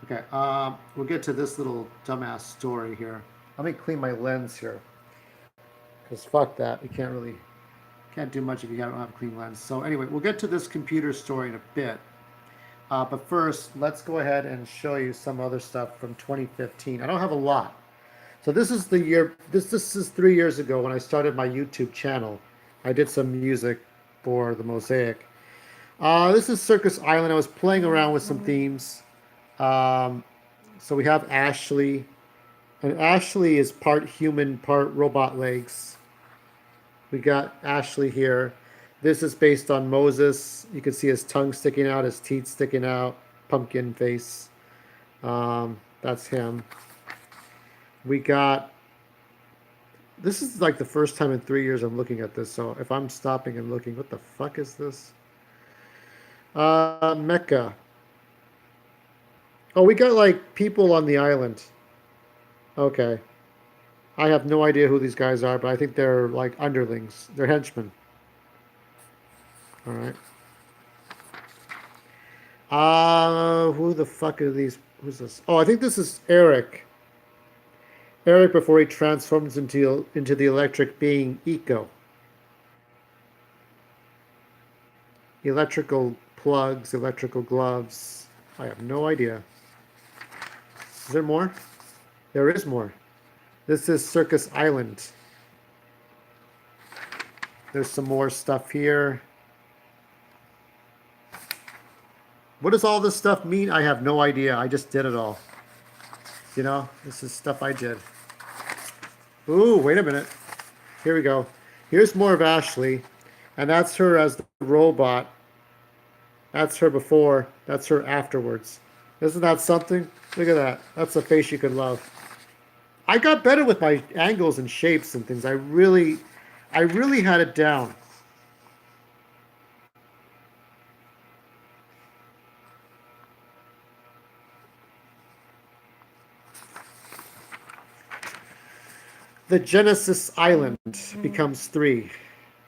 Okay, we'll get to this little dumbass story here. Let me clean my lens here, because fuck that. You can't do much if you don't have a clean lens. So anyway, we'll get to this computer story in a bit. But first, let's go ahead and show you some other stuff from 2015. I don't have a lot. So this is the year. This is 3 years ago when I started my YouTube channel. I did some music for the Mosaic. This is Circus Island. I was playing around with some themes. Um, so we have Ashley, and Ashley is part human, part robot legs. We got Ashley here. This is based on Moses. You can see his tongue sticking out, his teeth sticking out, pumpkin face. That's him. We got. This is like the first time in 3 years I'm looking at this. So if I'm stopping and looking, what the fuck is this? Mecca. Oh, we got like people on the island. Okay. I have no idea who these guys are, but I think they're like underlings. They're henchmen. All right. Who the fuck are these? Who's this? Oh, I think this is Eric. Eric before he transforms into the electric being Eco. Electrical plugs, electrical gloves. I have no idea. Is there more? There is more. This is Circus Island. There's some more stuff here. What does all this stuff mean? I have no idea. I just did it all. You know, this is stuff I did. Ooh, wait a minute. Here we go. Here's more of Ashley, and that's her as the robot. That's her before. That's her afterwards. Isn't that something? Look at that. That's a face you could love. I got better with my angles and shapes and things. I really had it down. The Genesis Island becomes three.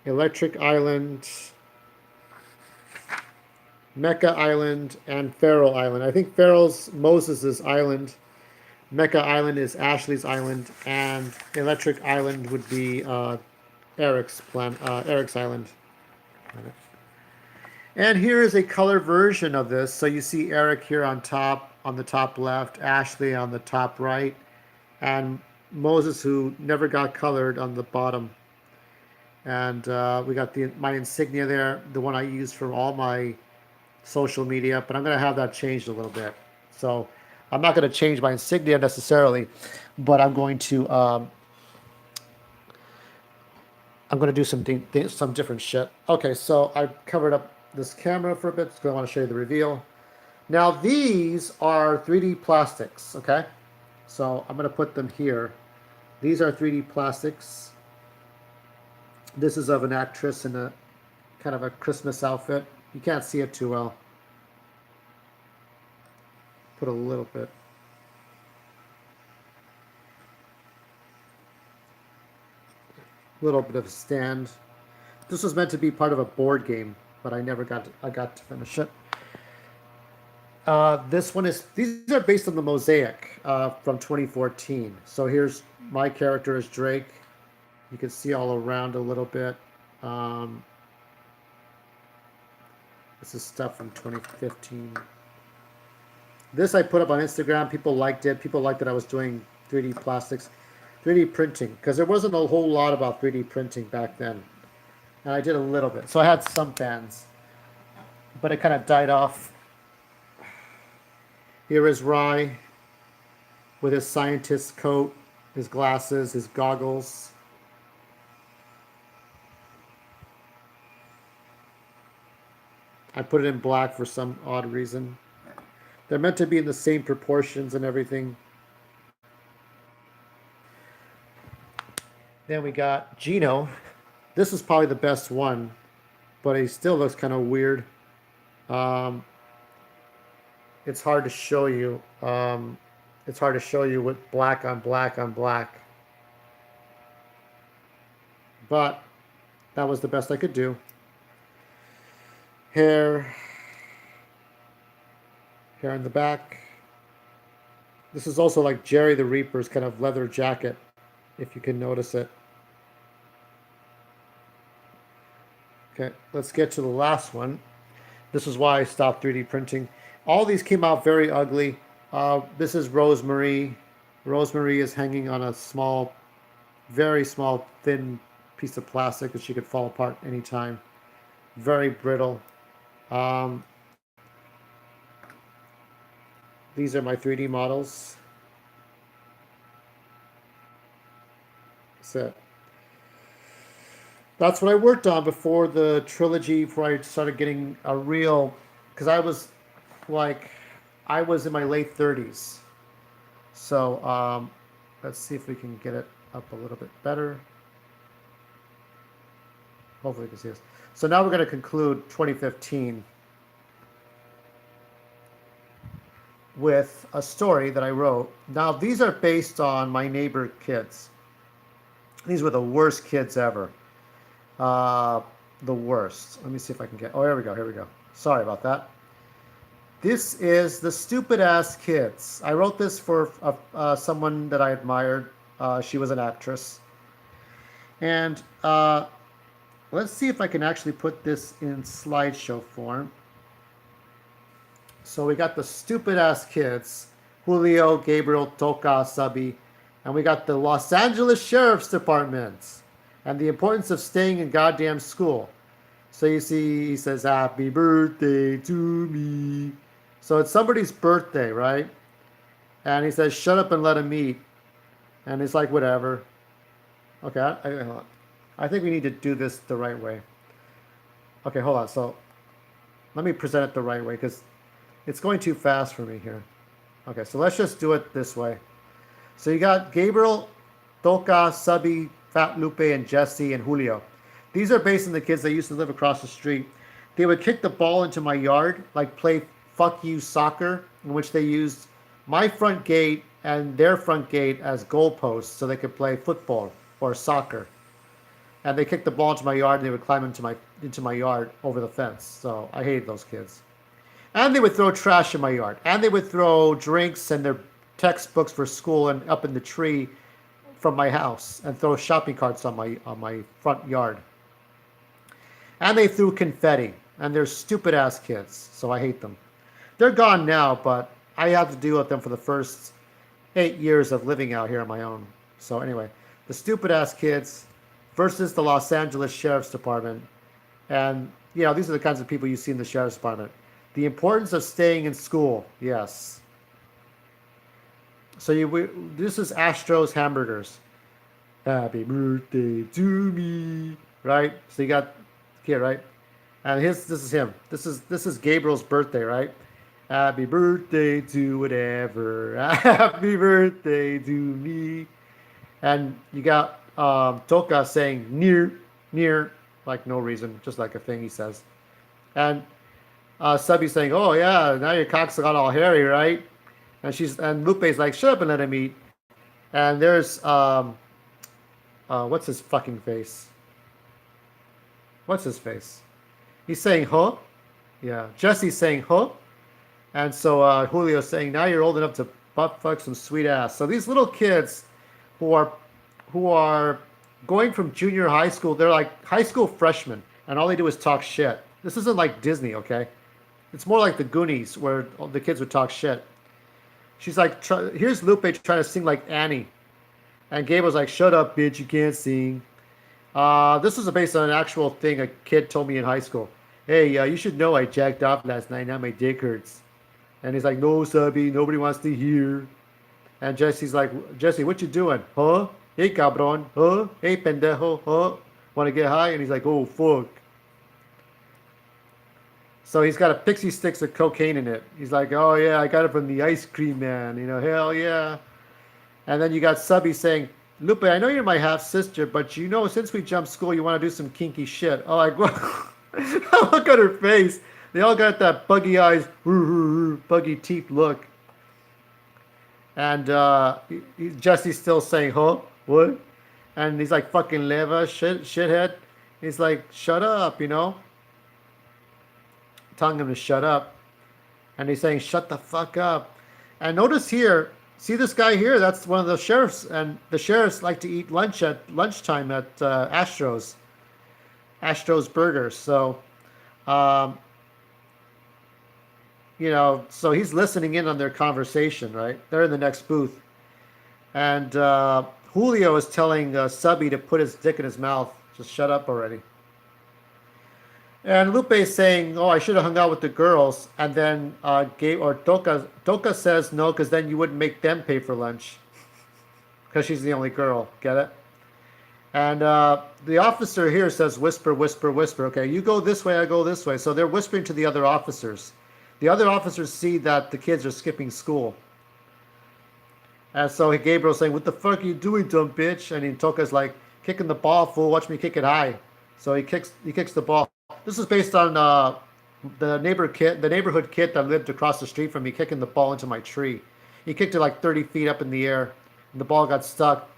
Electric Island, Mecca Island, and Pharaoh Island. I think Pharaoh's Moses' island. Mecca Island is Ashley's island, and Electric Island would be Eric's island. And here is a color version of this. So you see Eric here on top, on the top left, Ashley on the top right, and Moses, who never got colored, on the bottom. And we got my insignia there, the one I use for all my social media, but I'm going to have that changed a little bit. So I'm not going to change my insignia necessarily, but I'm going to do some different shit. Okay, so I covered up this camera for a bit because I want to show you the reveal. Now these are 3D plastics, okay? So I'm going to put them here. These are 3D plastics. This is of an actress in a kind of a Christmas outfit. You can't see it too well. Put a little bit. Little bit of a stand. This was meant to be part of a board game, but I got to finish it. This one is, these are based on the Mosaic from 2014. So here's my character as Drake. You can see all around a little bit. Um, this is stuff from 2015. This I put up on Instagram. People liked it. People liked that I was doing 3D plastics, 3D printing, because there wasn't a whole lot about 3D printing back then. And I did a little bit. So I had some fans, but it kind of died off. Here is Rye with his scientist coat, his glasses, his goggles. I put it in black for some odd reason. They're meant to be in the same proportions and everything. Then we got Gino. This is probably the best one, but he still looks kind of weird. Um, it's hard to show you. It's hard to show you with black on black on black. But that was the best I could do. Hair, hair in the back. This is also like Jerry the Reaper's kind of leather jacket, if you can notice it. Okay, let's get to the last one. This is why I stopped 3D printing. All these came out very ugly. This is Rosemary. Rosemary is hanging on a small, very small, thin piece of plastic that she could fall apart anytime. Very brittle. Um, these are my 3D models. That's it. That's what I worked on before the trilogy, before I started getting a real, because like, I was in my late 30s. So let's see if we can get it up a little bit better. Hopefully you can see this. So now we're going to conclude 2015 with a story that I wrote. Now these are based on my neighbor kids. These were the worst kids ever. The worst. Let me see if I can get. Oh, here we go. Here we go. Sorry about that. This is the stupid ass kids. I wrote this for someone that I admired. She was an actress. And let's see if I can actually put this in slideshow form. So we got the stupid ass kids, Julio, Gabriel, Toka, Subby, and we got the Los Angeles Sheriff's Department and the importance of staying in goddamn school. So you see, he says, "Happy birthday to me." So it's somebody's birthday, right? And he says, "Shut up and let him eat." And it's like, whatever. Okay, I think we need to do this the right way. Okay, hold on. So let me present it the right way because it's going too fast for me here. Okay, so let's just do it this way. So you got Gabriel, Toka, Subby, Fat Lupe, and Jesse, and Julio. These are based on the kids that used to live across the street. They would kick the ball into my yard, like play fuck you soccer, in which they used my front gate and their front gate as goalposts so they could play football or soccer. And they kicked the ball into my yard and they would climb into my yard over the fence. So I hated those kids. And they would throw trash in my yard. And they would throw drinks and their textbooks for school and up in the tree from my house and throw shopping carts on my front yard. And they threw confetti. And they're stupid ass kids. So I hate them. They're gone now, but I had to deal with them for the first 8 years of living out here on my own. So anyway, the stupid ass kids versus the Los Angeles Sheriff's Department. And, you know, these are the kinds of people you see in the Sheriff's Department. The importance of staying in school. Yes. So this is Astro's Hamburgers. Happy birthday to me. Right? So you got here, right? And this is him. This is Gabriel's birthday, right? Happy birthday to whatever. Happy birthday to me. And you got Toka saying near, like no reason, just like a thing he says. And Subby saying, "Oh yeah, now your cock's got all hairy, right?" And Lupe's like, "Shut up and let him eat." And there's what's his fucking face? What's his face? He's saying, "Huh?" Yeah. Jesse's saying, "Huh?" And so Julio's saying, "Now you're old enough to butt fuck some sweet ass." So these little kids who are going from junior high school, they're like high school freshmen, and all they do is talk shit. This isn't like Disney, okay? It's more like the Goonies, where the kids would talk shit. She's like, here's Lupe trying to sing like Annie. And Gable's like, "Shut up, bitch, you can't sing." This was based on an actual thing a kid told me in high school. "Hey, you should know I jacked off last night, now my dick hurts." And he's like, "No, Subby, nobody wants to hear." And Jesse's like, "Jesse, what you doing? Huh? Hey, cabron. Huh? Hey, pendejo. Huh? Want to get high?" And he's like, "Oh, fuck." So he's got a pixie sticks of cocaine in it. He's like, "Oh, yeah, I got it from the ice cream man. You know, hell yeah." And then you got Subby saying, "Lupe, I know you're my half-sister, but you know, since we jumped school, you want to do some kinky shit." Oh, like, look at her face. They all got that buggy eyes, buggy teeth look. And Jesse's still saying, "Huh? What?" And he's like, "Fucking leva, shithead." He's like, "Shut up," you know? Telling him to shut up. And he's saying, "Shut the fuck up." And notice here, See this guy here? That's one of the sheriffs, and the sheriffs like to eat lunch at lunchtime at Astro's Burgers. So, um, so he's listening in on their conversation, right? They're in the next booth, and Julio is telling Subby to put his dick in his mouth. Just shut up already. And Lupe is saying, "Oh, I should have hung out with the girls." And then Toka says no, because then you wouldn't make them pay for lunch, because she's the only girl. Get it? And the officer here says, "Whisper, whisper, whisper." Okay, you go this way, I go this way. So they're whispering to the other officers. The other officers see that the kids are skipping school. And so Gabriel's saying, "What the fuck are you doing, dumb bitch?" And Toka's like, "Kicking the ball, fool. Watch me kick it high." So he kicks the ball. This is based on the neighborhood kid that lived across the street from me kicking the ball into my tree. He kicked it like 30 feet up in the air, and the ball got stuck.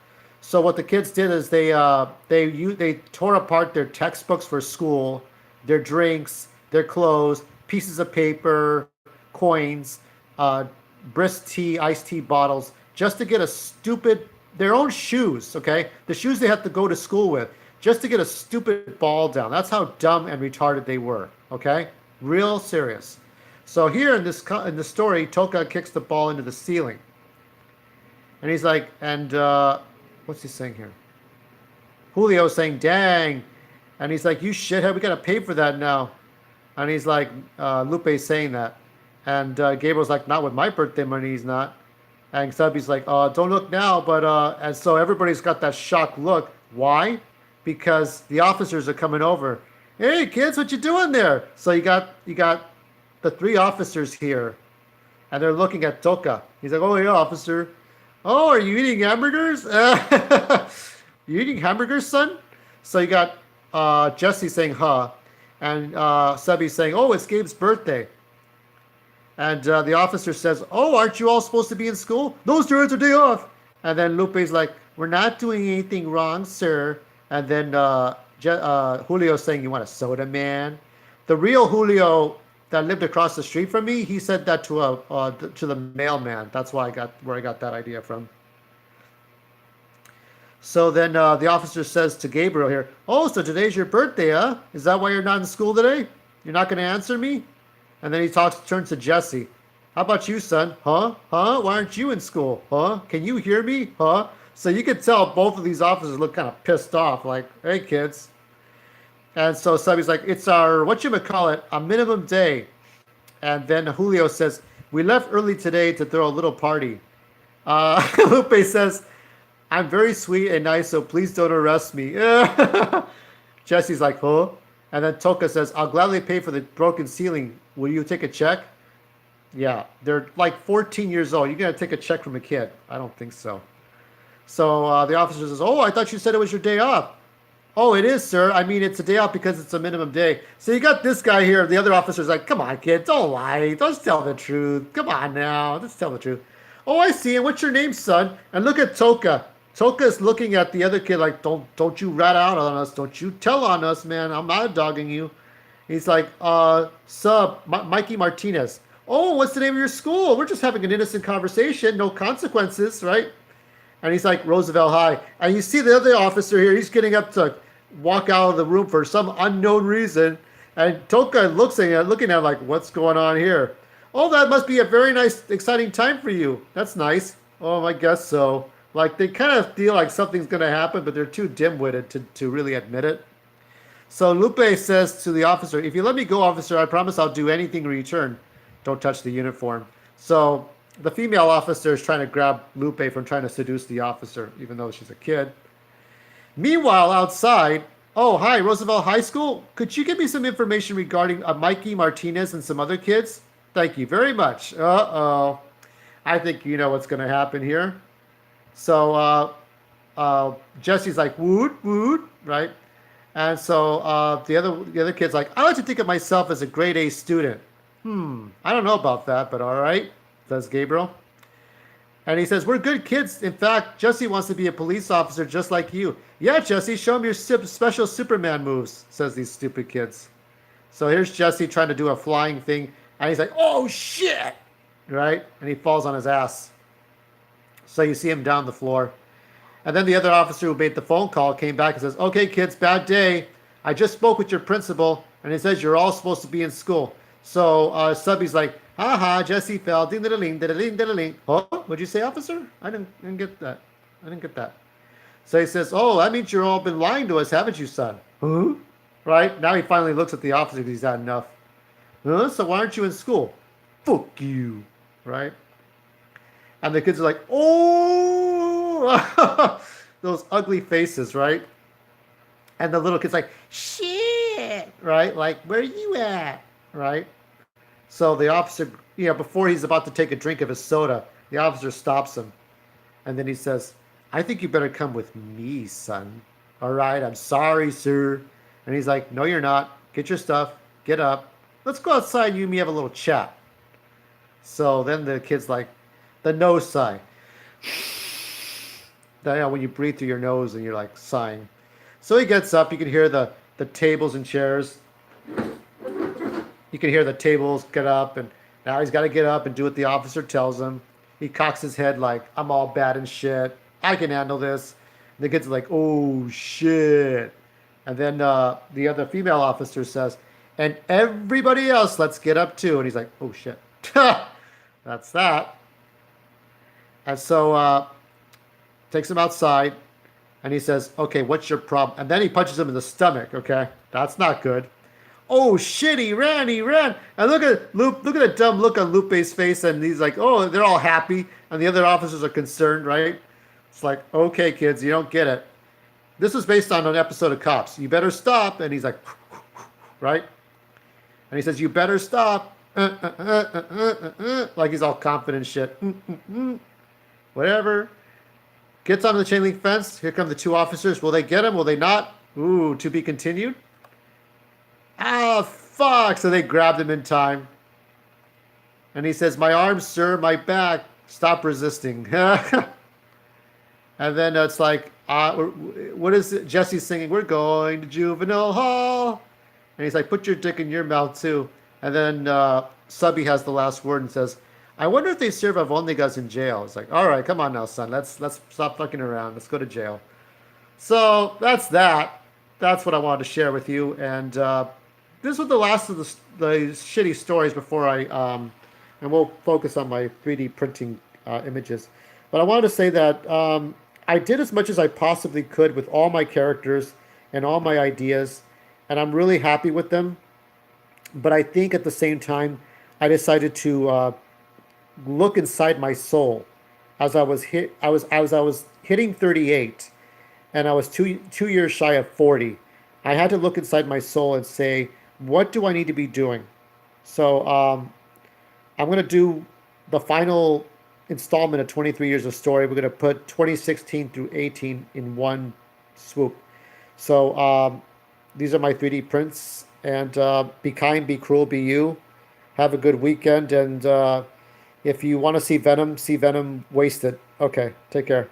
So what the kids did is they tore apart their textbooks for school, their drinks, their clothes, pieces of paper, coins, brisk tea, iced tea bottles, just to get their own shoes, okay? The shoes they had to go to school with, just to get a stupid ball down. That's how dumb and retarded they were, okay? Real serious. So here in the story, Toka kicks the ball into the ceiling. And he's like, what's he saying here? Julio's saying, "Dang." And he's like, "You shithead, we got to pay for that now." And he's like, Lupe's saying that. And Gabriel's like, "Not with my birthday money, he's not." And Subby's like, "Don't look now." But, and so everybody's got that shocked look. Why? Because the officers are coming over. "Hey, kids, what you doing there?" So you got the three officers here. And they're looking at Toka. He's like, "Oh, yeah, officer. Oh, are you eating hamburgers? You eating hamburgers, son?" So you got Jesse saying, "Huh." And Subby saying, "Oh, it's Gabe's birthday." And the officer says, "Oh, aren't you all supposed to be in school? Those sir, it's a day off." And then Lupe's like, "We're not doing anything wrong, sir." And then Julio's saying, "You want a soda, man?" The real Julio that lived across the street from me, he said that to the mailman. That's where I got that idea from. So then the officer says to Gabriel here, "Oh, so today's your birthday, huh? Is that why you're not in school today? You're not going to answer me?" And then he turns to Jesse. "How about you, son? Huh? Huh? Why aren't you in school? Huh? Can you hear me? Huh?" So you could tell both of these officers look kind of pissed off, like, "Hey, kids." And so Subby's like, "It's our, whatchamacallit, a minimum day." And then Julio says, "We left early today to throw a little party." Lupe says, "I'm very sweet and nice, so please don't arrest me." Jesse's like, "Huh?" And then Toka says, "I'll gladly pay for the broken ceiling. Will you take a check?" Yeah, they're like 14 years old. You're going to take a check from a kid? I don't think so. So the officer says, "Oh, I thought you said it was your day off." "Oh, it is, sir. I mean, it's a day off because it's a minimum day." So you got this guy here. The other officer's like, "Come on, kid. Don't lie. Let's tell the truth. Come on now. Let's tell the truth." "Oh, I see. And what's your name, son?" And look at Toka. Toka's looking at the other kid like, don't you rat out on us. Don't you tell on us, man. I'm not dogging you. He's like, Mikey Martinez. "Oh, what's the name of your school? We're just having an innocent conversation. No consequences, right?" And he's like, "Roosevelt High." And you see the other officer here. He's getting up to walk out of the room for some unknown reason. And Toka looking at him like, "What's going on here?" "Oh, that must be a very nice, exciting time for you. That's nice." "Oh, I guess so." Like, they kind of feel like something's going to happen, but they're too dim-witted to really admit it. So Lupe says to the officer, "If you let me go, officer, I promise I'll do anything in return. Don't touch the uniform." So the female officer is trying to grab Lupe from trying to seduce the officer, even though she's a kid. Meanwhile, outside, "Oh, hi, Roosevelt High School. Could you give me some information regarding Mikey Martinez and some other kids? Thank you very much." Uh-oh. I think you know what's going to happen here. So Jesse's like, "Woot, woot," right? And so the other kid's like, "I like to think of myself as a grade A student." I don't know about that, but all right, says Gabriel. And he says, "We're good kids. In fact, Jesse wants to be a police officer just like you." "Yeah, Jesse, show him your special Superman moves," says these stupid kids. So here's Jesse trying to do a flying thing, and he's like, "Oh, shit," right? And he falls on his ass. So you see him down the floor. And then the other officer who made the phone call came back and says, okay, kids, bad day. I just spoke with your principal, and he says you're all supposed to be in school. So Subby's like, haha, Jesse fell. Ding, ding, ding, ding, ding, ding. Oh, what'd you say, officer? I didn't get that. I didn't get that. So he says, oh, that means you've all been lying to us, haven't you, son? Huh? Right? Now he finally looks at the officer because he's had enough. Huh? So why aren't you in school? Fuck you. Right? And the kids are like, oh, those ugly faces, right? And the little kid's like, shit, right? Like, where are you at? Right? So the officer, before he's about to take a drink of his soda, the officer stops him. And then he says, I think you better come with me, son. All right, I'm sorry, sir. And he's like, no, you're not. Get your stuff. Get up. Let's go outside. You and me have a little chat. So then the kid's like, the nose sigh. When you breathe through your nose and you're like sighing. So he gets up. You can hear the tables and chairs. You can hear the tables get up, and now he's got to get up and do what the officer tells him. He cocks his head like, I'm all bad and shit. I can handle this. And the kid's like, oh shit. And then the other female officer says, and everybody else, let's get up too. And he's like, oh shit. That's that. And so takes him outside, and he says, okay, what's your problem? And then he punches him in the stomach, okay? That's not good. Oh shit, he ran. And look at the dumb look on Lupe's face, and he's like, oh, they're all happy, and the other officers are concerned, right? It's like, okay, kids, you don't get it. This was based on an episode of Cops. You better stop. And he's like, right? And he says, you better stop. Like he's all confident shit. Whatever. Gets onto the chain link fence. Here come the two officers. Will they get him? Will they not? Ooh, to be continued. Ah, fuck. So they grabbed him in time. And he says, my arms, sir, my back. Stop resisting. And then it's like, what is it? Jesse's singing, we're going to juvenile hall. And he's like, put your dick in your mouth too. And then Subby has the last word and says, I wonder if they serve Avondigas in jail. It's like, all right, come on now, son. Let's stop fucking around. Let's go to jail. So that's that. That's what I wanted to share with you. And this was the last of the shitty stories before and we'll focus on my 3D printing images. But I wanted to say that I did as much as I possibly could with all my characters and all my ideas, and I'm really happy with them. But I think at the same time, I decided to look inside my soul as I was hitting 38, and I was two years shy of 40. I had to look inside my soul and say, what do I need to be doing? So I'm going to do the final installment of 23 Years of Story. We're going to put 2016 through 18 in one swoop. So these are my 3D prints. And be kind, be cruel, be you. Have a good weekend. And if you want to see Venom Wasted. Okay, take care.